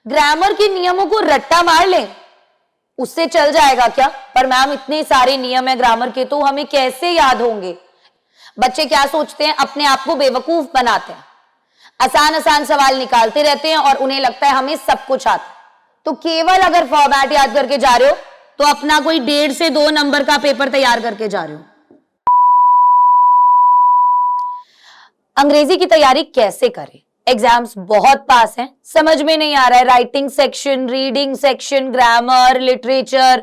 Grammar के नियमों को रट्टा मार लें, उससे चल जाएगा क्या? पर मैम इतने सारे नियम है ग्रामर के, तो हमें कैसे याद होंगे? बच्चे क्या सोचते हैं, अपने आप को बेवकूफ बनाते हैं, आसान आसान सवाल निकालते रहते हैं और उन्हें लगता है हमें सब कुछ आता है। तो केवल अगर फॉर्मेट याद करके जा रहे हो तो अपना कोई 1.5 से 2 नंबर का पेपर तैयार करके जा रहे हो। अंग्रेजी की तैयारी कैसे करें? एग्जाम्स बहुत पास हैं, समझ में नहीं आ रहा है, writing section, reading section, grammar, literature,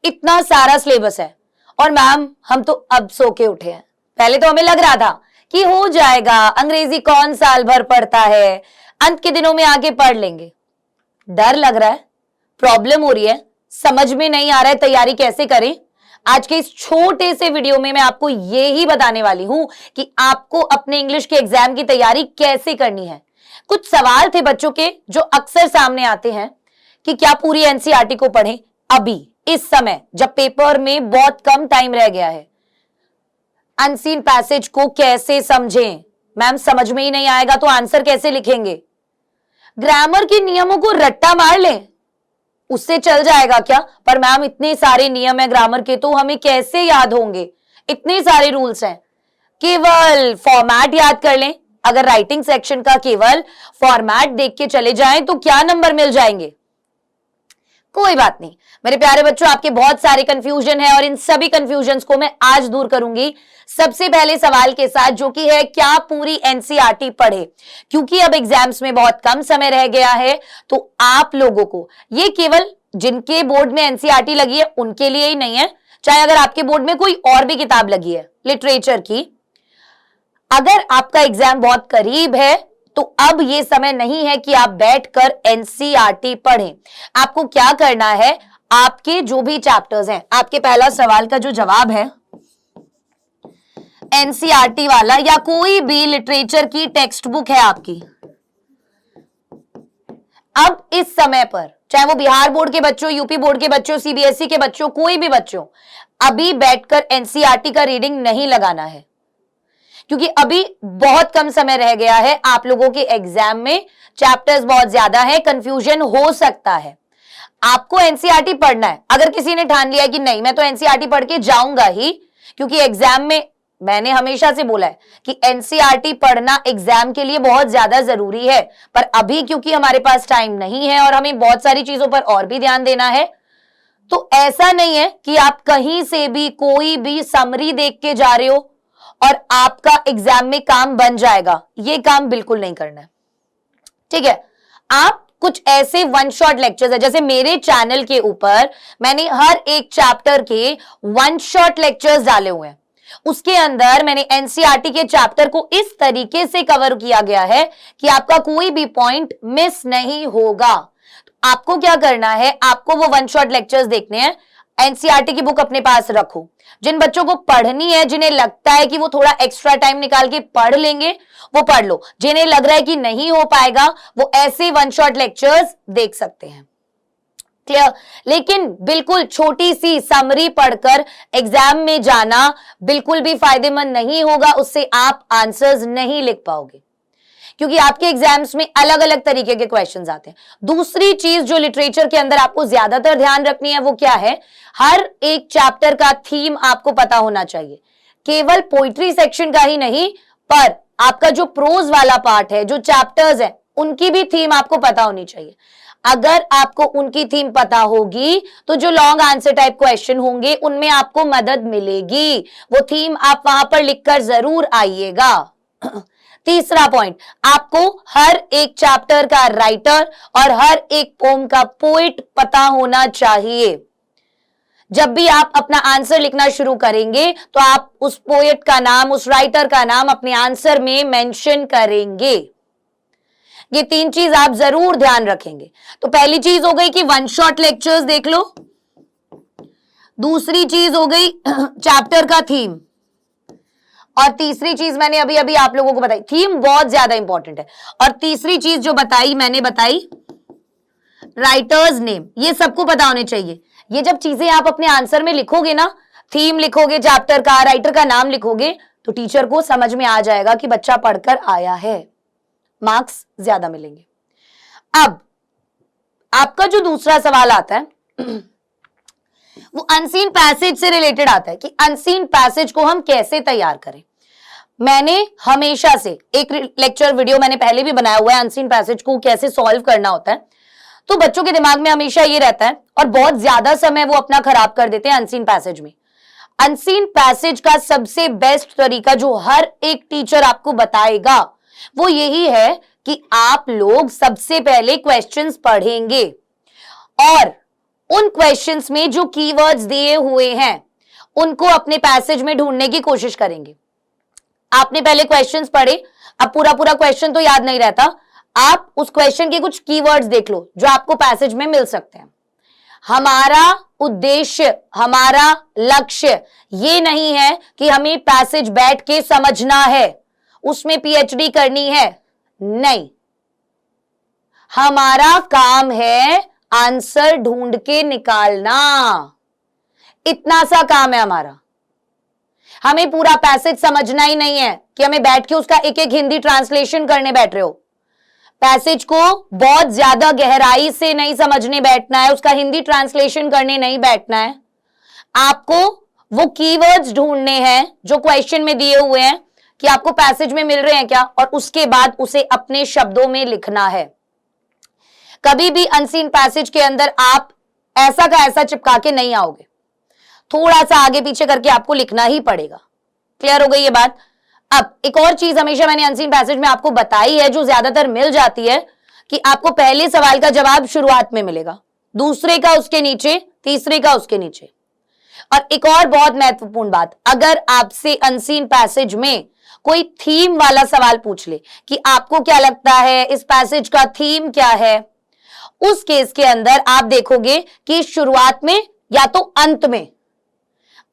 इतना सारा सिलेबस है। और मैम हम तो अब सो के उठे हैं, पहले तो हमें लग रहा था कि हो जाएगा, अंग्रेजी कौन साल भर पढ़ता है, अंत के दिनों में आगे पढ़ लेंगे। डर लग रहा है, प्रॉब्लम हो रही है, समझ में नहीं आ रहा है तैयारी कैसे करें। आज के इस छोटे से वीडियो में मैं आपको ये ही बताने वाली हूं कि आपको अपने इंग्लिश के एग्जाम की तैयारी कैसे करनी है। कुछ सवाल थे बच्चों के जो अक्सर सामने आते हैं कि क्या पूरी एनसीईआरटी को पढ़ें अभी इस समय जब पेपर में बहुत कम टाइम रह गया है। अनसीन पैसेज को कैसे समझें? मैम समझ में ही नहीं आएगा तो आंसर कैसे लिखेंगे? ग्रामर के नियमों को रट्टा मार लें, उससे चल जाएगा क्या? पर मैम इतने सारे नियम है ग्रामर के, तो हमें कैसे याद होंगे? इतने सारे रूल्स हैं, केवल फॉर्मेट याद कर लें। अगर राइटिंग सेक्शन का केवल फॉर्मेट देख के चले जाएं तो क्या नंबर मिल जाएंगे? कोई बात नहीं मेरे प्यारे बच्चों, आपके बहुत सारे कंफ्यूजन है और इन सभी कंफ्यूजन को मैं आज दूर करूंगी। सबसे पहले सवाल के साथ, जो कि है क्या पूरी एनसीईआरटी पढ़े? क्योंकि अब एग्जाम्स में बहुत कम समय रह गया है, तो आप लोगों को, ये केवल जिनके बोर्ड में एनसीईआरटी लगी है उनके लिए ही नहीं है, चाहे अगर आपके बोर्ड में कोई और भी किताब लगी है लिटरेचर की, अगर आपका एग्जाम बहुत करीब है तो अब ये समय नहीं है कि आप बैठकर एनसीईआरटी पढ़ें। आपको क्या करना है, आपके जो भी चैप्टर्स हैं, आपके पहला सवाल का जो जवाब है एनसीईआरटी वाला या कोई भी लिटरेचर की टेक्स्ट बुक है आपकी, अब इस समय पर, चाहे वो बिहार बोर्ड के बच्चों, यूपी बोर्ड के बच्चों, सीबीएसई के बच्चों, कोई भी बच्चों, अभी बैठकर एनसीईआरटी का रीडिंग नहीं लगाना है, क्योंकि अभी बहुत कम समय रह गया है। आप लोगों के एग्जाम में चैप्टर्स बहुत ज्यादा है, कंफ्यूजन हो सकता है। आपको एनसीईआरटी पढ़ना है। अगर किसी ने ठान लिया कि नहीं मैं तो एनसीईआरटी पढ़ के जाऊंगा ही, क्योंकि एग्जाम में, मैंने हमेशा से बोला है कि एनसीईआरटी पढ़ना एग्जाम के लिए बहुत ज्यादा जरूरी है, पर अभी क्योंकि हमारे पास टाइम नहीं है और हमें बहुत सारी चीजों पर और भी ध्यान देना है, तो ऐसा नहीं है कि आप कहीं से भी कोई भी समरी देख के जा रहे हो और आपका एग्जाम में काम बन जाएगा। ये काम बिल्कुल नहीं करना है, ठीक है? आप कुछ ऐसे वन शॉट लेक्चर्स है, जैसे मेरे चैनल के ऊपर मैंने हर एक चैप्टर के वन शॉट लेक्चर्स डाले हुए हैं। उसके अंदर मैंने एनसीईआरटी के चैप्टर को इस तरीके से कवर किया गया है कि आपका कोई भी पॉइंट मिस नहीं होगा। आपको क्या करना है, आपको वो वन शॉट लेक्चर्स देखने हैं। एनसीईआरटी की बुक अपने पास रखो। जिन बच्चों को पढ़नी है, जिन्हें लगता है कि वो थोड़ा एक्स्ट्रा टाइम निकाल के पढ़ लेंगे, वो पढ़ लो। जिन्हें लग रहा है कि नहीं हो पाएगा, वो ऐसे वन शॉट लेक्चर्स देख सकते हैं। क्लियर? लेकिन बिल्कुल छोटी सी समरी पढ़कर एग्जाम में जाना बिल्कुल भी फायदेमंद नहीं होगा, उससे आप आंसर्स नहीं लिख पाओगे, क्योंकि आपके एग्जाम्स में अलग अलग तरीके के क्वेश्चंस आते हैं। दूसरी चीज जो लिटरेचर के अंदर आपको ज्यादातर ध्यान रखनी है, वो क्या है, हर एक चैप्टर का थीम आपको पता होना चाहिए। केवल पोइट्री सेक्शन का ही नहीं, पर आपका जो प्रोज वाला पार्ट है, जो चैप्टर्स है, उनकी भी थीम आपको पता होनी चाहिए। अगर आपको उनकी थीम पता होगी तो जो लॉन्ग आंसर टाइप क्वेश्चन होंगे उनमें आपको मदद मिलेगी। वो थीम आप वहां पर लिखकर जरूर आइएगा। तीसरा पॉइंट, आपको हर एक चैप्टर का राइटर और हर एक पोम का पोइट पता होना चाहिए। जब भी आप अपना आंसर लिखना शुरू करेंगे तो आप उस पोएट का नाम, उस राइटर का नाम अपने आंसर में मेंशन करेंगे। ये 3 चीज आप जरूर ध्यान रखेंगे। तो पहली चीज हो गई कि वन शॉट लेक्चर्स देख लो। दूसरी चीज हो गई चैप्टर का थीम, और तीसरी चीज मैंने अभी अभी आप लोगों को बताई, थीम बहुत ज्यादा इंपॉर्टेंट है। और तीसरी चीज जो बताई मैंने बताई, राइटर्स नेम, ये सबको पता होने चाहिए। ये जब चीजें आप अपने आंसर में लिखोगे ना, थीम लिखोगे, चैप्टर का, राइटर का नाम लिखोगे, तो टीचर को समझ में आ जाएगा कि बच्चा पढ़कर आया है, मार्क्स ज्यादा मिलेंगे। अब आपका जो दूसरा सवाल आता है वो अनसीन पैसेज से रिलेटेड आता है कि अनसीन पैसेज को हम कैसे तैयार करें। मैंने हमेशा से एक लेक्चर वीडियो मैंने पहले भी बनाया हुआ है अनसीन पैसेज को कैसे सॉल्व करना होता है। तो बच्चों के दिमाग में हमेशा ये रहता है और बहुत ज्यादा समय वो अपना खराब कर देते हैं अनसीन पैसेज में। अनसीन पैसेज का सबसे बेस्ट तरीका जो हर एक टीचर आपको बताएगा वो यही है कि आप लोग सबसे पहले क्वेश्चंस पढ़ेंगे और उन क्वेश्चंस में जो कीवर्ड्स दिए हुए हैं उनको अपने पैसेज में ढूंढने की कोशिश करेंगे। आपने पहले क्वेश्चंस पढ़े, अब पूरा पूरा क्वेश्चन तो याद नहीं रहता, आप उस क्वेश्चन के कुछ कीवर्ड्स देख लो जो आपको पैसेज में मिल सकते हैं। हमारा उद्देश्य, हमारा लक्ष्य ये नहीं है कि हमें पैसेज बैठ के समझना है, उसमें पीएचडी करनी है, नहीं। हमारा काम है आंसर ढूंढ के निकालना, इतना सा काम है हमारा। हमें पूरा पैसेज समझना ही नहीं है कि हमें बैठ के उसका एक एक हिंदी ट्रांसलेशन करने बैठ रहे हो। पैसेज को बहुत ज्यादा गहराई से नहीं समझने बैठना है, उसका हिंदी ट्रांसलेशन करने नहीं बैठना है। आपको वो कीवर्ड्स ढूंढने हैं जो क्वेश्चन में दिए हुए हैं कि आपको पैसेज में मिल रहे हैं क्या, और उसके बाद उसे अपने शब्दों में लिखना है। कभी भी अनसीन पैसेज के अंदर आप ऐसा का ऐसा चिपका के नहीं आओगे, थोड़ा सा आगे पीछे करके आपको लिखना ही पड़ेगा। क्लियर हो गई ये बात। अब एक और चीज हमेशा मैंने अनसीन पैसेज में आपको बताई है जो ज्यादातर मिल जाती है कि आपको पहले सवाल का जवाब शुरुआत में मिलेगा, दूसरे का उसके नीचे, तीसरे का उसके नीचे। और एक और बहुत महत्वपूर्ण बात, अगर आपसे अनसीन पैसेज में कोई थीम वाला सवाल पूछ ले कि आपको क्या लगता है इस पैसेज का थीम क्या है, उस केस के अंदर आप देखोगे कि शुरुआत में या तो अंत में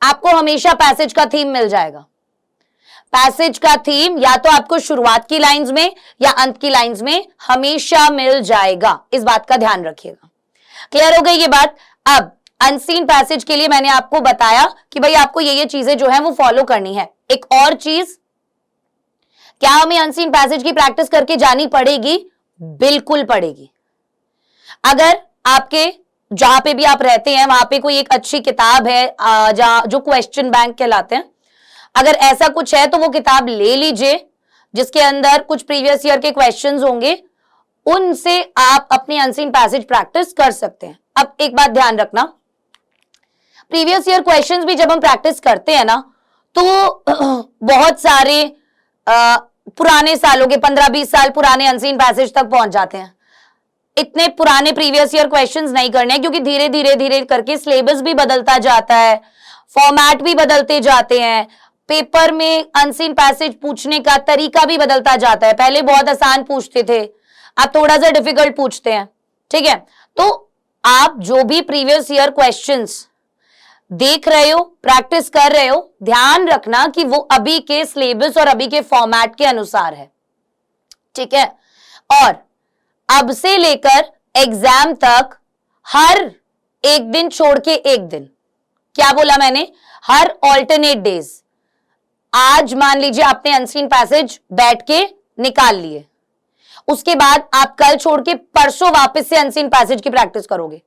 आपको हमेशा पैसेज का थीम मिल जाएगा। पैसेज का थीम या तो आपको शुरुआत की लाइंस में या अंत की लाइंस में हमेशा मिल जाएगा, इस बात का ध्यान रखिएगा। क्लियर हो गई ये बात। अब अनसीन पैसेज के लिए मैंने आपको बताया कि भाई आपको ये चीजें जो है वो फॉलो करनी है। एक और चीज, क्या हमें अनसीन पैसेज की प्रैक्टिस करके जानी पड़ेगी? बिल्कुल पड़ेगी। अगर आपके जहां पे भी आप रहते हैं वहां पे कोई एक अच्छी किताब है जहां जो क्वेश्चन बैंक कहलाते हैं, अगर ऐसा कुछ है तो वो किताब ले लीजिए जिसके अंदर कुछ प्रीवियस ईयर के क्वेश्चंस होंगे, उनसे आप अपनी अनसीन पैसेज प्रैक्टिस कर सकते हैं। अब एक बात ध्यान रखना, प्रीवियस ईयर क्वेश्चंस भी जब हम प्रैक्टिस करते हैं ना तो बहुत सारे पुराने सालों के 15-20 साल पुराने अनसीन पैसेज तक पहुंच जाते हैं। इतने पुराने प्रीवियस ईयर क्वेश्चंस नहीं करने, क्योंकि धीरे धीरे धीरे करके सिलेबस भी बदलता जाता है, फॉर्मेट भी बदलते जाते हैं, पेपर में अनसीन पैसेज पूछने का तरीका भी बदलता जाता है। पहले बहुत आसान पूछते थे, अब थोड़ा सा डिफिकल्ट पूछते हैं, ठीक है। तो आप जो भी प्रीवियस ईयर क्वेश्चंस देख रहे हो, प्रैक्टिस कर रहे हो, ध्यान रखना कि वो अभी के सिलेबस और अभी के फॉर्मेट के अनुसार है, ठीक है। और अब से लेकर एग्जाम तक हर एक दिन छोड़ के एक दिन, क्या बोला मैंने, हर ऑल्टरनेट डेज। आज मान लीजिए आपने अनसीन पैसेज बैठ के निकाल लिए, उसके बाद आप कल छोड़ के परसों वापस से अनसीन पैसेज की प्रैक्टिस करोगे,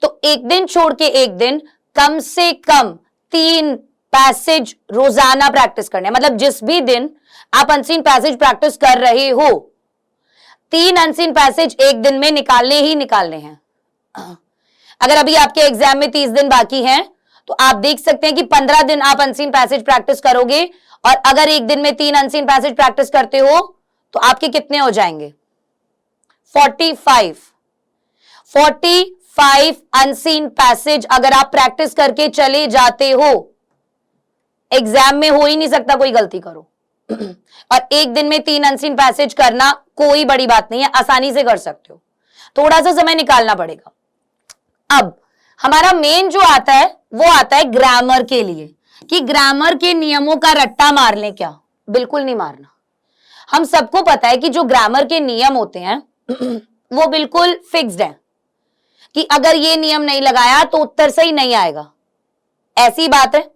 तो एक दिन छोड़ के एक दिन कम से कम 3 पैसेज रोजाना प्रैक्टिस करने। मतलब जिस भी दिन आप अनसीन पैसेज प्रैक्टिस कर रहे हो 3 अनसीन पैसेज एक दिन में निकालने ही निकालने हैं। अगर अभी आपके एग्जाम में 30 दिन बाकी हैं तो आप देख सकते हैं कि 15 दिन आप अनसीन पैसेज प्रैक्टिस करोगे, और अगर एक दिन में 3 अनसीन पैसेज प्रैक्टिस करते हो तो आपके कितने हो जाएंगे? 45 अनसीन पैसेज अगर आप प्रैक्टिस करके चले जाते हो, एग्जाम में हो ही नहीं सकता कोई गलती करो। और एक दिन में 3 अनसीन पैसेज करना कोई बड़ी बात नहीं है, आसानी से कर सकते हो, थोड़ा सा समय निकालना पड़ेगा। अब हमारा मेन जो आता है वो आता है ग्रामर के लिए, कि ग्रामर के नियमों का रट्टा मार लें क्या? बिल्कुल नहीं मारना। हम सबको पता है कि जो ग्रामर के नियम होते हैं वो बिल्कुल फिक्स्ड है कि अगर ये नियम नहीं लगाया तो उत्तर सही नहीं आएगा, ऐसी बात है।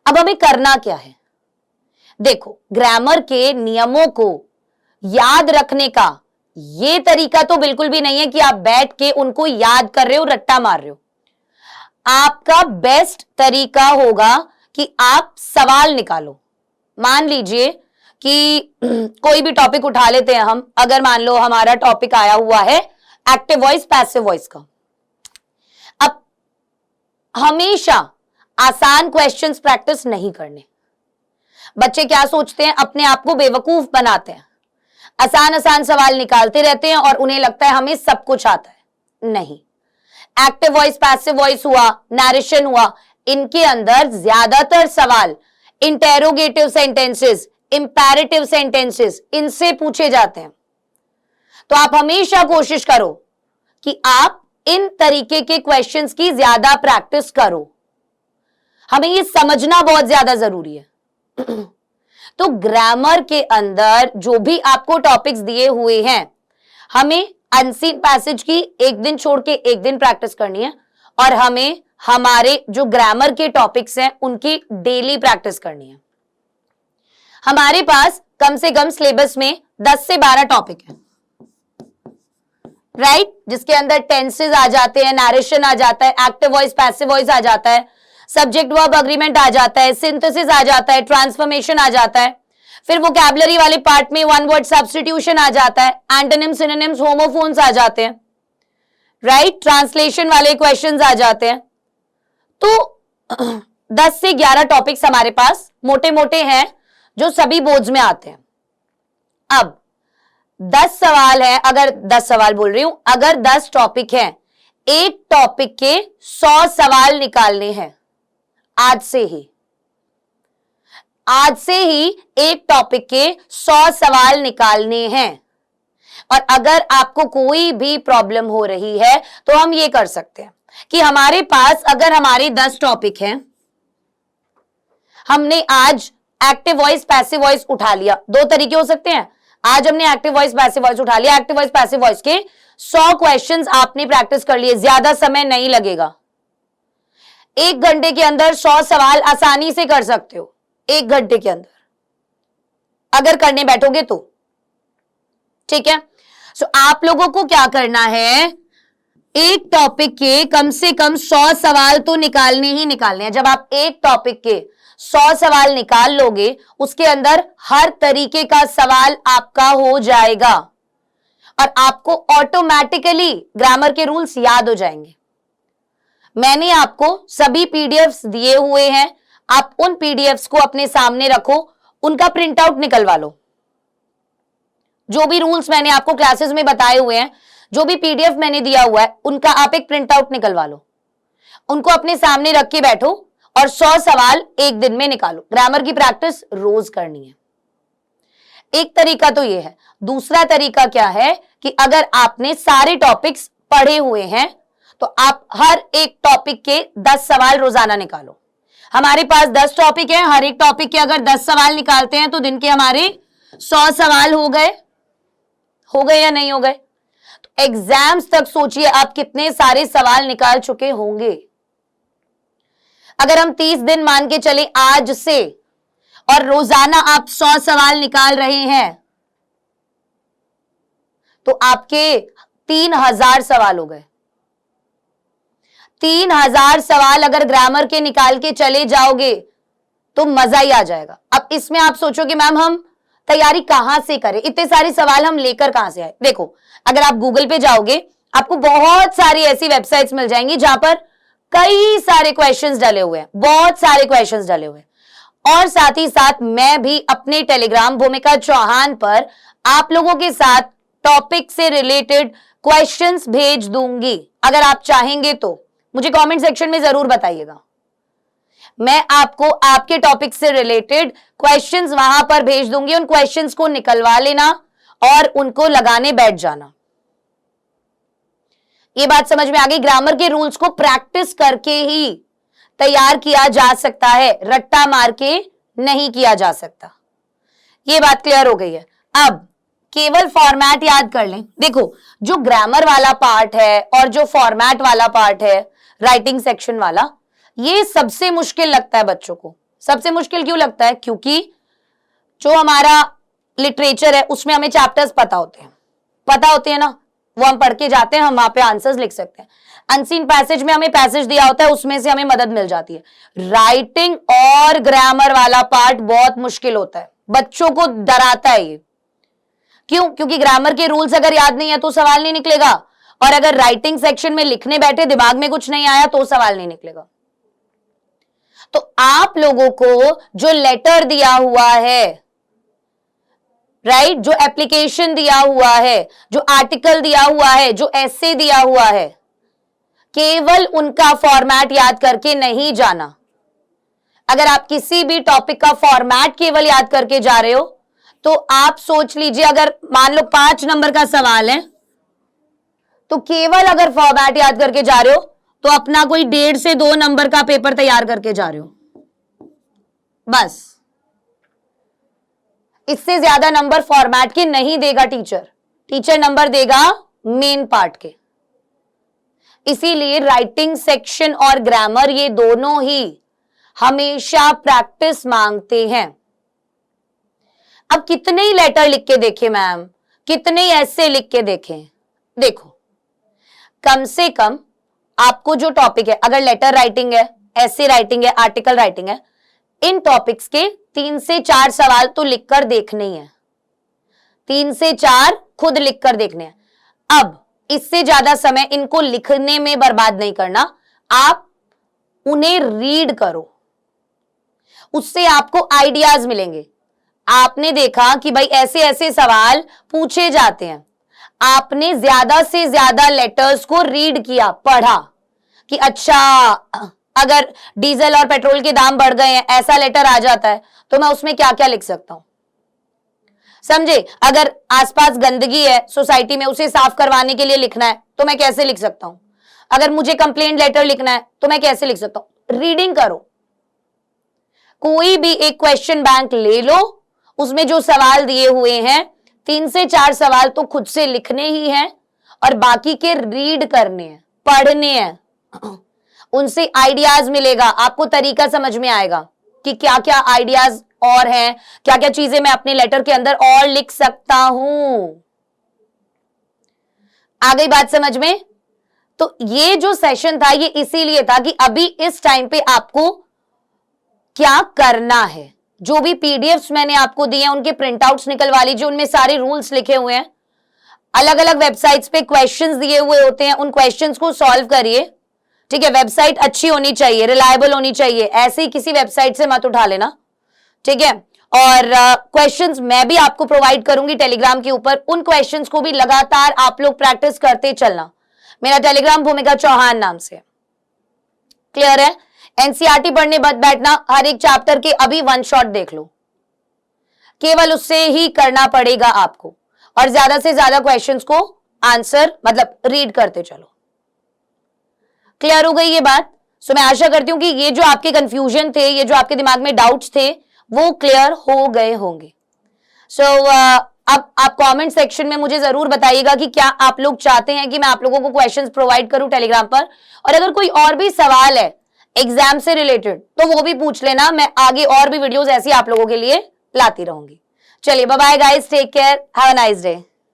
अब हमें करना क्या है? देखो, ग्रामर के नियमों को याद रखने का ये तरीका तो बिल्कुल भी नहीं है कि आप बैठ के उनको याद कर रहे हो, रट्टा मार रहे हो। आपका बेस्ट तरीका होगा कि आप सवाल निकालो। मान लीजिए कि कोई भी टॉपिक उठा लेते हैं हम, अगर मान लो हमारा टॉपिक आया हुआ है एक्टिव वॉइस पैसिव वॉइस का। अब हमेशा आसान क्वेश्चंस प्रैक्टिस नहीं करने। बच्चे क्या सोचते हैं, अपने आप को बेवकूफ बनाते हैं, आसान आसान सवाल निकालते रहते हैं और उन्हें लगता है हमें सब कुछ आता है। नहीं, एक्टिव वॉइस पैसिव वॉइस हुआ, नरेशन हुआ, इनके अंदर ज्यादातर सवाल इंटेरोगेटिव सेंटेंसेस, इंपैरेटिव सेंटेंसेस, इनसे पूछे जाते हैं। तो आप हमेशा कोशिश करो कि आप इन तरीके के क्वेश्चंस की ज्यादा प्रैक्टिस करो। हमें ये समझना बहुत ज्यादा जरूरी है। तो ग्रामर के अंदर जो भी आपको टॉपिक्स दिए हुए हैं, हमें अनसीन पैसेज की एक दिन छोड़ के एक दिन प्रैक्टिस करनी है और हमें हमारे जो ग्रामर के टॉपिक्स हैं उनकी डेली प्रैक्टिस करनी है। हमारे पास कम से कम सिलेबस में 10 से 12 टॉपिक है, राइट, जिसके अंदर टेंसेस आ जाते हैं, नरेशन आ जाता है, एक्टिव वॉइस पैसिव वॉइस आ जाता है, सब्जेक्ट वर्ब अग्रीमेंट आ जाता है, सिंथेसिस आ जाता है, ट्रांसफॉर्मेशन आ जाता है, फिर वोकैबुलरी वाले पार्ट में वन वर्ड सब्स्टिट्यूशन आ जाता है, एंटोनिम्स सिनोनिम्स होमोफोन्स आ जाते हैं, राइट, ट्रांसलेशन वाले क्वेश्चंस आ जाते हैं। तो 10 से 11 टॉपिक्स हमारे पास मोटे मोटे हैं जो सभी बोर्ड्स में आते हैं। अब 10 सवाल है, अगर 10 सवाल बोल रही हूं, अगर 10 टॉपिक हैं, एक टॉपिक के 100 सवाल निकालने हैं। आज से ही एक टॉपिक के 100 सवाल निकालने हैं। और अगर आपको कोई भी प्रॉब्लम हो रही है तो हम ये कर सकते हैं कि हमारे पास अगर हमारे 10 टॉपिक हैं, हमने आज एक्टिव वॉइस पैसिव वॉइस उठा लिया। 2 तरीके हो सकते हैं, आज हमने एक्टिव वॉइस पैसिव वॉइस उठा लिया, एक्टिव वॉइस पैसिव वॉइस के 100 क्वेश्चंस आपने प्रैक्टिस कर लिए, ज्यादा समय नहीं लगेगा। 1 घंटे के अंदर 100 सवाल आसानी से कर सकते हो, 1 घंटे के अंदर अगर करने बैठोगे तो, ठीक है। सो आप लोगों को क्या करना है, एक टॉपिक के कम से कम 100 सवाल तो निकालने ही निकालने हैं। जब आप एक टॉपिक के 100 सवाल निकाल लोगे, उसके अंदर हर तरीके का सवाल आपका हो जाएगा और आपको ऑटोमेटिकली ग्रामर के रूल्स याद हो जाएंगे। मैंने आपको सभी पीडीएफ्स दिए हुए हैं, आप उन पीडीएफ्स को अपने सामने रखो, उनका प्रिंट आउट निकलवा लो। जो भी रूल्स मैंने आपको क्लासेस में बताए हुए हैं, जो भी पीडीएफ मैंने दिया हुआ है, उनका आप एक प्रिंट आउट निकलवा लो, उनको अपने सामने रख के बैठो और 100 सवाल एक दिन में निकालो। ग्रामर की प्रैक्टिस रोज करनी है। एक तरीका तो ये है। दूसरा तरीका क्या है कि अगर आपने सारे टॉपिक्स पढ़े हुए हैं तो आप हर एक टॉपिक के 10 सवाल रोजाना निकालो। हमारे पास 10 टॉपिक है, हर एक टॉपिक के अगर 10 सवाल निकालते हैं तो दिन के हमारे 100 सवाल हो गए या नहीं हो गए। तो एग्जाम्स तक सोचिए आप कितने सारे सवाल निकाल चुके होंगे। अगर हम 30 दिन मान के चले आज से और रोजाना आप 100 सवाल निकाल रहे हैं तो आपके 3000 सवाल हो गए। 3000 सवाल अगर ग्रामर के निकाल के चले जाओगे तो मजा ही आ जाएगा। अब इसमें आप सोचोगे मैम हम तैयारी कहां से करें, इतने सारे सवाल हम लेकर कहां से आए। देखो, अगर आप गूगल पे जाओगे आपको बहुत सारी ऐसी वेबसाइट्स मिल जाएंगी जहां पर कई सारे क्वेश्चंस डले हुए हैं, बहुत सारे क्वेश्चंस डले हुए हैं। और साथ ही साथ मैं भी अपने टेलीग्राम भूमिका चौहान पर आप लोगों के साथ टॉपिक से रिलेटेड क्वेश्चंस भेज दूंगी। अगर आप चाहेंगे तो मुझे कमेंट सेक्शन में जरूर बताइएगा, मैं आपको आपके टॉपिक से रिलेटेड क्वेश्चंस वहां पर भेज दूंगी। उन क्वेश्चंस को निकलवा लेना और उनको लगाने बैठ जाना। ये बात समझ में आ गई। ग्रामर के रूल्स को प्रैक्टिस करके ही तैयार किया जा सकता है, रट्टा मार के नहीं किया जा सकता। ये बात क्लियर हो गई है। अब केवल फॉर्मेट याद कर लें। देखो, जो ग्रामर वाला पार्ट है और जो फॉर्मेट वाला पार्ट है, राइटिंग सेक्शन वाला, ये सबसे मुश्किल लगता है बच्चों को। सबसे मुश्किल क्यों लगता है? क्योंकि जो हमारा लिटरेचर है उसमें हमें चैप्टर्स पता होते हैं, पता होती है ना, वो हम पढ़ के जाते हैं, हम वहां पे आंसर्स लिख सकते हैं। अनसीन पैसेज में हमें पैसेज दिया होता है, उसमें से हमें मदद मिल जाती है। राइटिंग और ग्रामर वाला पार्ट बहुत मुश्किल होता है, बच्चों को डराता है ये। क्यों? क्योंकि ग्रामर के रूल्स अगर याद नहीं है तो सवाल नहीं निकलेगा, और अगर राइटिंग सेक्शन में लिखने बैठे दिमाग में कुछ नहीं आया तो सवाल नहीं निकलेगा। तो आप लोगों को जो लेटर दिया हुआ है, राइट, जो एप्लीकेशन दिया हुआ है, जो आर्टिकल दिया हुआ है, जो एसे दिया हुआ है, केवल उनका फॉर्मेट याद करके नहीं जाना। अगर आप किसी भी टॉपिक का फॉर्मेट केवल याद करके जा रहे हो तो आप सोच लीजिए, अगर मान लो 5 नंबर का सवाल है तो केवल अगर फॉर्मेट याद करके जा रहे हो तो अपना कोई 1.5 से 2 नंबर का पेपर तैयार करके जा रहे हो, बस। इससे ज्यादा नंबर फॉर्मेट के नहीं देगा टीचर नंबर देगा मेन पार्ट के। इसीलिए राइटिंग सेक्शन और ग्रामर ये दोनों ही हमेशा प्रैक्टिस मांगते हैं। अब कितने ही लेटर लिख के देखे मैम, कितने ही ऐसे लिख के देखें, देखो कम से कम आपको जो टॉपिक है, अगर लेटर राइटिंग है, ऐसे राइटिंग है, आर्टिकल राइटिंग है, इन टॉपिक्स के 3 से 4 सवाल तो लिखकर देखने ही है। 3 से 4 खुद लिखकर देखने हैं। अब इससे ज्यादा समय इनको लिखने में बर्बाद नहीं करना, आप उन्हें रीड करो, उससे आपको आइडियाज मिलेंगे। आपने देखा कि भाई ऐसे ऐसे सवाल पूछे जाते हैं, आपने ज्यादा से ज्यादा लेटर्स को रीड किया, पढ़ा कि अच्छा अगर डीजल और पेट्रोल के दाम बढ़ गए हैं, ऐसा लेटर आ जाता है, तो मैं उसमें क्या क्या लिख सकता हूं, समझे। अगर आसपास गंदगी है सोसाइटी में, उसे साफ करवाने के लिए लिखना है तो मैं कैसे लिख सकता हूं। अगर मुझे कंप्लेंट लेटर लिखना है तो मैं कैसे लिख सकता हूं। रीडिंग करो, कोई भी एक क्वेश्चन बैंक ले लो, उसमें जो सवाल दिए हुए हैं 3 से 4 सवाल तो खुद से लिखने ही हैं और बाकी के रीड करने हैं, पढ़ने हैं। उनसे आइडियाज मिलेगा, आपको तरीका समझ में आएगा कि क्या क्या आइडियाज और हैं, क्या क्या चीजें मैं अपने लेटर के अंदर और लिख सकता हूं। आ गई बात समझ में? तो ये जो सेशन था ये इसीलिए था कि अभी इस टाइम पे आपको क्या करना है। जो भी पीडीएफ्स मैंने आपको दिए हैं उनके प्रिंट आउट्स निकलवा लीजिए, उनमें सारे रूल्स लिखे हुए हैं। अलग अलग वेबसाइट्स पे क्वेश्चंस दिए हुए होते हैं, उन क्वेश्चंस को सॉल्व करिए, ठीक है। वेबसाइट अच्छी होनी चाहिए, रिलायबल होनी चाहिए, ऐसे ही किसी वेबसाइट से मत उठा लेना, ठीक है। और क्वेश्चंस मैं भी आपको प्रोवाइड करूंगी टेलीग्राम के ऊपर, उन क्वेश्चंस को भी लगातार आप लोग प्रैक्टिस करते चलना। मेरा टेलीग्राम भूमिका चौहान नाम से, क्लियर है। एनसीईआरटी पढ़ने मत बैठना, हर एक चैप्टर के अभी 1 शॉट देख लो, केवल उससे ही करना पड़ेगा आपको, और ज्यादा से ज्यादा क्वेश्चंस को आंसर मतलब रीड करते चलो। क्लियर हो गई ये बात? सो मैं आशा करती हूं कि ये जो आपके कंफ्यूजन थे, ये जो आपके दिमाग में डाउट्स थे, वो क्लियर हो गए होंगे। सो अब आप कमेंट सेक्शन में मुझे जरूर बताइएगा कि क्या आप लोग चाहते हैं कि मैं आप लोगों को क्वेश्चंस प्रोवाइड करूं टेलीग्राम पर, और अगर कोई और भी सवाल है एग्जाम से रिलेटेड तो वो भी पूछ लेना, मैं आगे और भी वीडियोस ऐसी आप लोगों के लिए लाती रहूंगी। चलिए bye bye guys, take care, have a nice day.